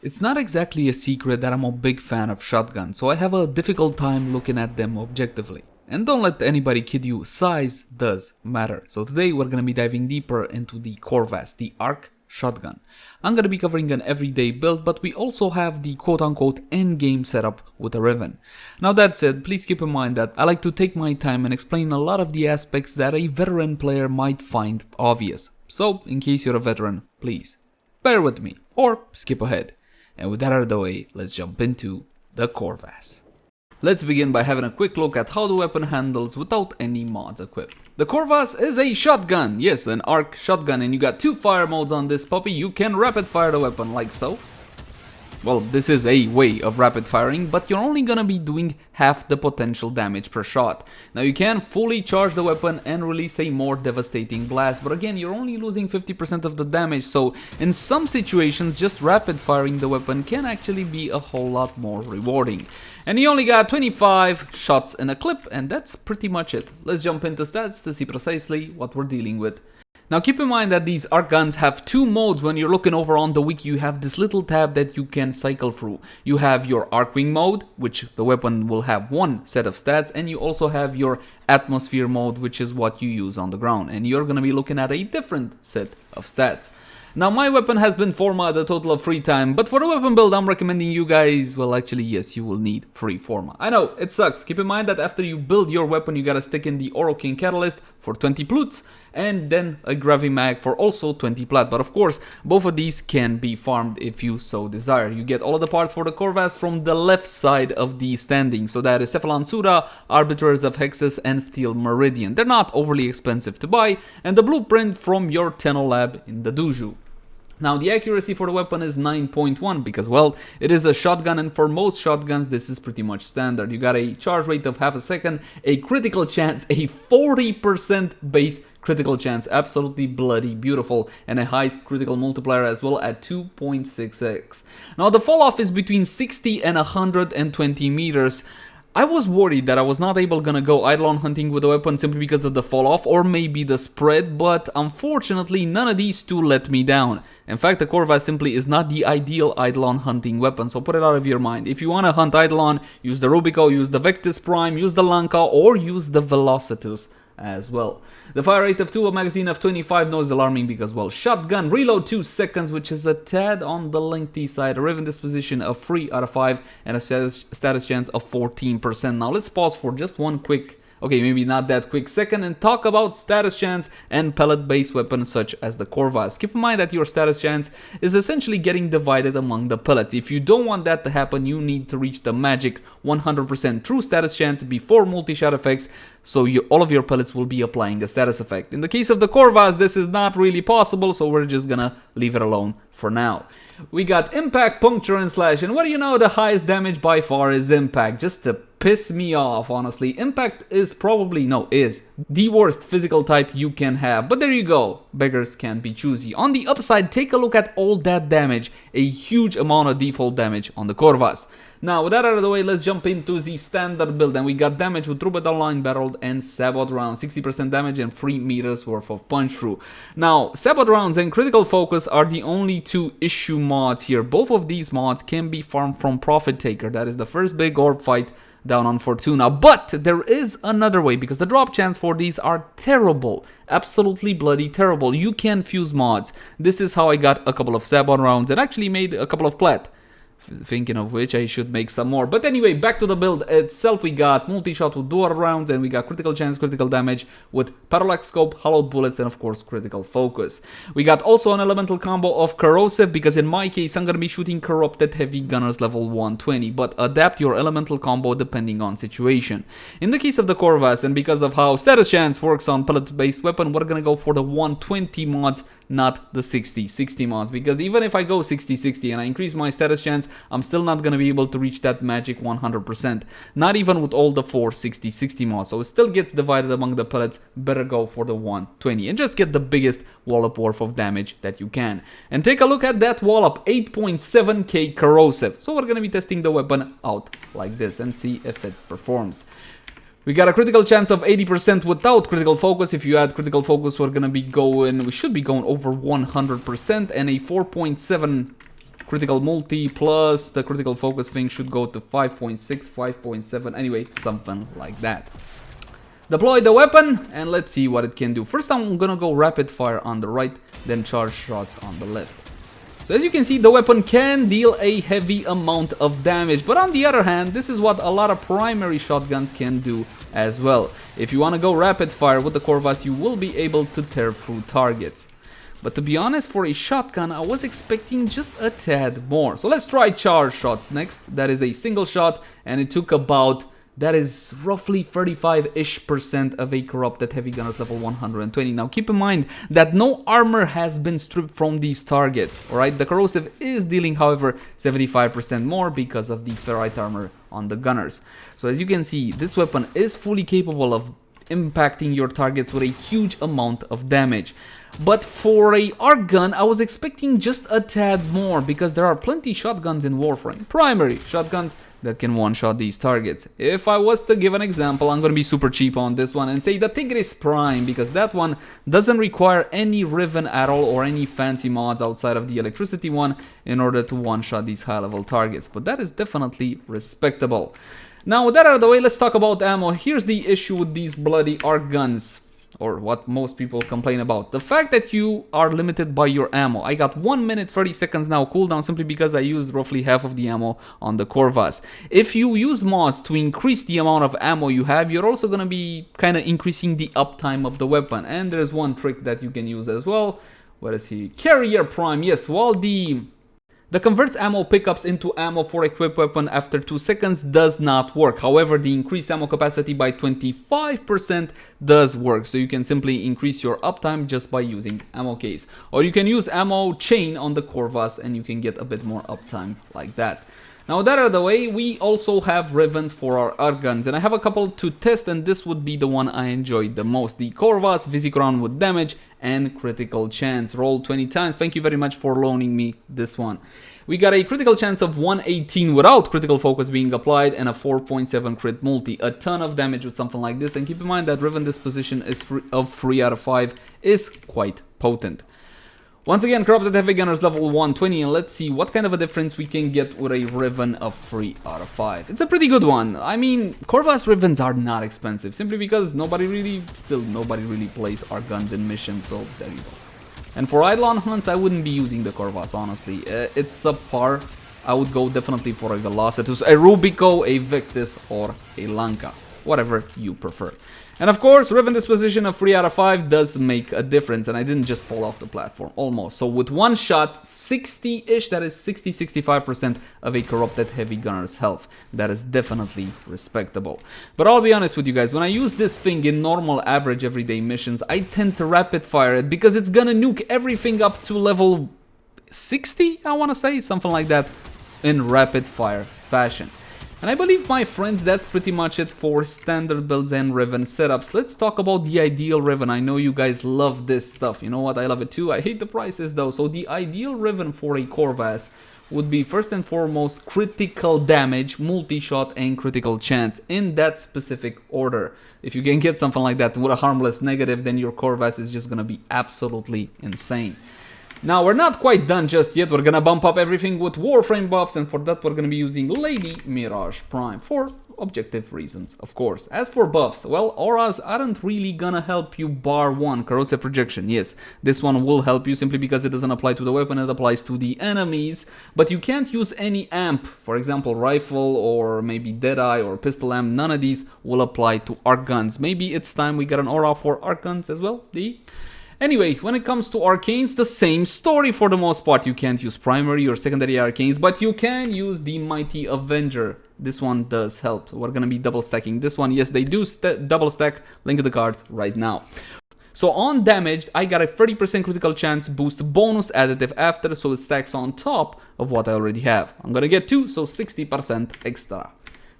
It's not exactly a secret that I'm a big fan of shotguns, so I have a difficult time looking at them objectively. And don't let anybody kid you, size does matter. So today we're going to be diving deeper into the Corvas, the ARC shotgun. I'm going to be covering an everyday build, but we also have the quote-unquote endgame setup with a Riven. Now that said, please keep in mind that I like to take my time and explain a lot of the aspects that a veteran player might find obvious. So, in case you're a veteran, please bear with me or skip ahead. And with that out of the way, let's jump into the Corvas. Let's begin by having a quick look at how the weapon handles without any mods equipped. The Corvas is a shotgun, yes, an arc shotgun, and you got two fire modes on this puppy. You can rapid fire the weapon like so. Well, this is a way of rapid firing, but you're only gonna be doing half the potential damage per shot. Now you can fully charge the weapon and release a more devastating blast, but again, you're only losing 50% of the damage, so in some situations, just rapid firing the weapon can actually be a whole lot more rewarding. And you only got 25 shots in a clip, and that's pretty much it. Let's jump into stats to see precisely what we're dealing with. Now keep in mind that these arc guns have two modes. When you're looking over on the wiki, you have this little tab that you can cycle through. You have your Arcwing mode, which the weapon will have one set of stats, and you also have your atmosphere mode, which is what you use on the ground, and you're going to be looking at a different set of stats. Now my weapon has been forma a total of 3 times, but for the weapon build I'm recommending you guys, well actually yes, you will need free forma. I know, it sucks. Keep in mind that after you build your weapon you gotta stick in the Orokin Catalyst for 20 pluts, and then a Gravimag for also 20 plat. But of course, both of these can be farmed if you so desire. You get all of the parts for the Corvas from the left side of the standing. So that is Cephalon Suda, Arbiters of Hexus, and Steel Meridian. They're not overly expensive to buy, and the blueprint from your Tenno lab in the Duju. Now the accuracy for the weapon is 9.1 because, well, it is a shotgun, and for most shotguns this is pretty much standard. You got a charge rate of half a second, a critical chance, a 40% base critical chance, absolutely bloody beautiful, and a high critical multiplier as well at 2.6x. Now the fall off is between 60 and 120 meters. I was worried that I was not gonna go Eidolon hunting with the weapon simply because of the fall off or maybe the spread, but unfortunately none of these two let me down. In fact, the Corvas simply is not the ideal Eidolon hunting weapon, so put it out of your mind. If you wanna hunt Eidolon, use the Rubico, use the Vectis Prime, use the Lanka, or use the Velocitus as well. The fire rate of 2, a magazine of 25, no, is alarming because, well, shotgun reload 2 seconds, which is a tad on the lengthy side. A Riven disposition of 3 out of 5 and a status chance of 14%. Now let's pause for just one quick, okay, maybe not that quick second, and talk about status chance and pellet based weapons such as the Corvas. Keep in mind that your status chance is essentially getting divided among the pellets. If you don't want that to happen, you need to reach the magic 100% true status chance before multi-shot effects, so all of your pellets will be applying a status effect. In the case of the Corvas, this is not really possible, so we're just gonna leave it alone for now. We got impact, puncture, and slash, and what do you know, the highest damage by far is impact, just to piss me off, honestly. Impact is is the worst physical type you can have, but there you go, beggars can't be choosy. On the upside, take a look at all that damage, a huge amount of default damage on the Corvas. Now, with that out of the way, let's jump into the standard build, and we got damage with Troubadour line barreled and Sabot Rounds, 60% damage and 3 meters worth of punch through. Now, Sabot Rounds and Critical Focus are the only two issue mods here. Both of these mods can be farmed from Profit Taker, that is the first big orb fight down on Fortuna, but there is another way because the drop chance for these are terrible, absolutely bloody terrible. You can fuse mods. This is how I got a couple of Sabot Rounds and actually made a couple of plat. Thinking of which, I should make some more. But anyway, back to the build itself. We got multi-shot with dual rounds, and we got critical chance, critical damage with parallax scope, hollowed bullets, and of course critical focus. We got also an elemental combo of corrosive, because in my case I'm gonna be shooting corrupted heavy gunners level 120, but adapt your elemental combo depending on situation. In the case of the Corvas, and because of how status chance works on pellet based weapon, we're gonna go for the 120 mods, not the 60 mods, because even if I go 60 and I increase my status chance, I'm still not going to be able to reach that magic 100%, not even with all the 4 60 mods, so it still gets divided among the pellets. Better go for the 120 and just get the biggest wallop worth of damage that you can. And take a look at that wallop, 8.7k corrosive. So we're going to be testing the weapon out like this and see if it performs. We got a critical chance of 80% without critical focus. If you add critical focus, we should be going over 100%, and a 4.7 critical multi plus the critical focus thing should go to 5.6, 5.7, anyway, something like that. Deploy the weapon and let's see what it can do. First I'm gonna go rapid fire on the right, then charge shots on the left. So as you can see, the weapon can deal a heavy amount of damage, but on the other hand, this is what a lot of primary shotguns can do as well. If you want to go rapid fire with the Corvus, you will be able to tear through targets. But to be honest, for a shotgun, I was expecting just a tad more. So let's try charge shots next. That is a single shot, and it took about, that is roughly 35-ish% of a corrupted heavy gunners level 120. Now keep in mind that no armor has been stripped from these targets, alright? The corrosive is dealing, however, 75% more because of the ferrite armor on the gunners. So as you can see, this weapon is fully capable of impacting your targets with a huge amount of damage. But for a arc gun, I was expecting just a tad more because there are plenty shotguns in Warframe, primary shotguns that can one-shot these targets. If I was to give an example, I'm gonna be super cheap on this one and say the Tigris Prime, because that one doesn't require any Riven at all or any fancy mods outside of the electricity one in order to one-shot these high-level targets, but that is definitely respectable. Now with that out of the way, let's talk about ammo. Here's the issue with these bloody arc guns, or what most people complain about. The fact that you are limited by your ammo. I got 1 minute 30 seconds now cooldown simply because I used roughly half of the ammo on the Corvus. If you use mods to increase the amount of ammo you have, you're also going to be kind of increasing the uptime of the weapon. And there's one trick that you can use as well. What is he? Carrier Prime. Yes, while the converts ammo pickups into ammo for equipped weapon after 2 seconds does not work. However, the increased ammo capacity by 25% does work. So you can simply increase your uptime just by using ammo case. Or you can use ammo chain on the Corvus and you can get a bit more uptime like that. Now that out of the way, we also have Rivens for our arc guns, and I have a couple to test, and this would be the one I enjoyed the most. The Corvus Visicron with damage and critical chance. Roll 20 times. Thank you very much for loaning me this one. We got a critical chance of 118 without critical focus being applied and a 4.7 crit multi. A ton of damage with something like this, and keep in mind that Riven disposition is of 3 out of 5 is quite potent. Once again, corrupted heavy gunners level 120, and let's see what kind of a difference we can get with a Riven of 3 out of 5. It's a pretty good one. I mean, Corvus Rivens are not expensive, simply because nobody really plays our guns in missions, so there you go. And for Eidolon hunts, I wouldn't be using the Corvus, honestly. It's subpar. I would go definitely for a Velocitus, a Rubico, a Victus, or a Lanka. Whatever you prefer. And of course, Riven disposition of 3 out of 5 does make a difference, and I didn't just fall off the platform, almost. So with one shot, 60-ish, that is 60-65% of a corrupted heavy gunner's health. That is definitely respectable. But I'll be honest with you guys, when I use this thing in normal average everyday missions, I tend to rapid fire it because it's gonna nuke everything up to level 60, I wanna say, something like that, in rapid fire fashion. And I believe, my friends, that's pretty much it for standard builds and Riven setups. Let's talk about the ideal Riven. I know you guys love this stuff. You know what? I love it too. I hate the prices though. So the ideal Riven for a Corvus would be first and foremost critical damage, multi-shot, and critical chance in that specific order. If you can get something like that with a harmless negative, then your Corvus is just gonna be absolutely insane. Now, we're not quite done just yet. We're gonna bump up everything with Warframe buffs, and for that we're gonna be using Lady Mirage Prime for objective reasons, of course. As for buffs, well, auras aren't really gonna help you bar one, corrosive projection. Yes, this one will help you simply because it doesn't apply to the weapon, it applies to the enemies, but you can't use any amp. For example, rifle or maybe Deadeye or pistol amp, none of these will apply to arc guns. Maybe it's time we get an aura for arc guns as well, Anyway, when it comes to arcanes, the same story for the most part. You can't use primary or secondary arcanes, but you can use the Mighty Avenger. This one does help. We're gonna be double stacking this one. Yes, they do double stack. Link in the cards right now. So on damage, I got a 30% critical chance boost bonus additive after, so it stacks on top of what I already have. I'm gonna get 2, so 60% extra.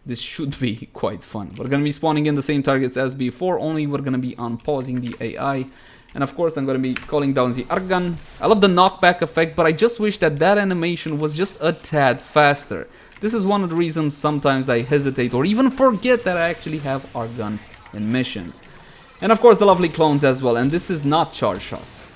This should be quite fun. We're gonna be spawning in the same targets as before, only we're gonna be unpausing the AI. And of course, I'm going to be calling down the arc gun. I love the knockback effect, but I just wish that that animation was just a tad faster. This is one of the reasons sometimes I hesitate or even forget that I actually have arc guns in missions. And of course, the lovely clones as well. And this is not charge shots.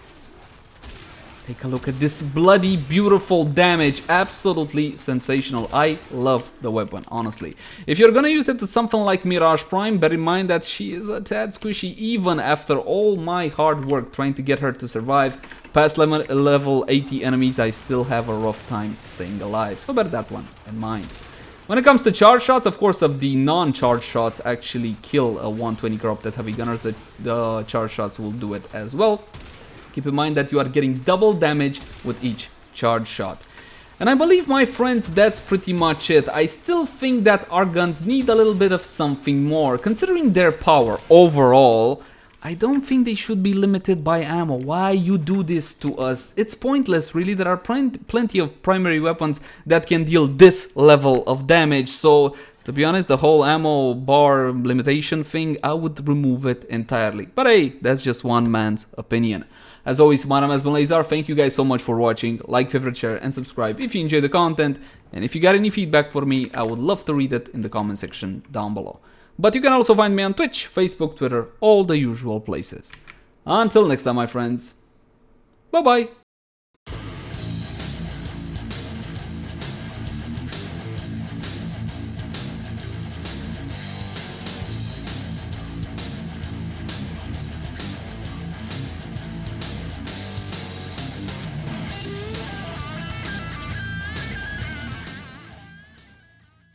Take a look at this bloody beautiful damage. Absolutely sensational. I love the weapon, honestly. If you're gonna use it with something like Mirage Prime, bear in mind that she is a tad squishy even after all my hard work trying to get her to survive. Past level 80 enemies, I still have a rough time staying alive. So bear that one in mind. When it comes to charge shots, of course, of the non-charge shots actually kill a 120 corrupted heavy gunners, the charge shots will do it as well. Keep in mind that you are getting double damage with each charge shot. And I believe, my friends, that's pretty much it. I still think that our guns need a little bit of something more. Considering their power overall, I don't think they should be limited by ammo. Why you do this to us? It's pointless, really. There are plenty of primary weapons that can deal this level of damage. So, to be honest, the whole ammo bar limitation thing, I would remove it entirely. But hey, that's just one man's opinion. As always, my name has been Leyzar. Thank you guys so much for watching. Like, favorite, share, and subscribe if you enjoy the content. And if you got any feedback for me, I would love to read it in the comment section down below. But you can also find me on Twitch, Facebook, Twitter, all the usual places. Until next time, my friends. Bye-bye.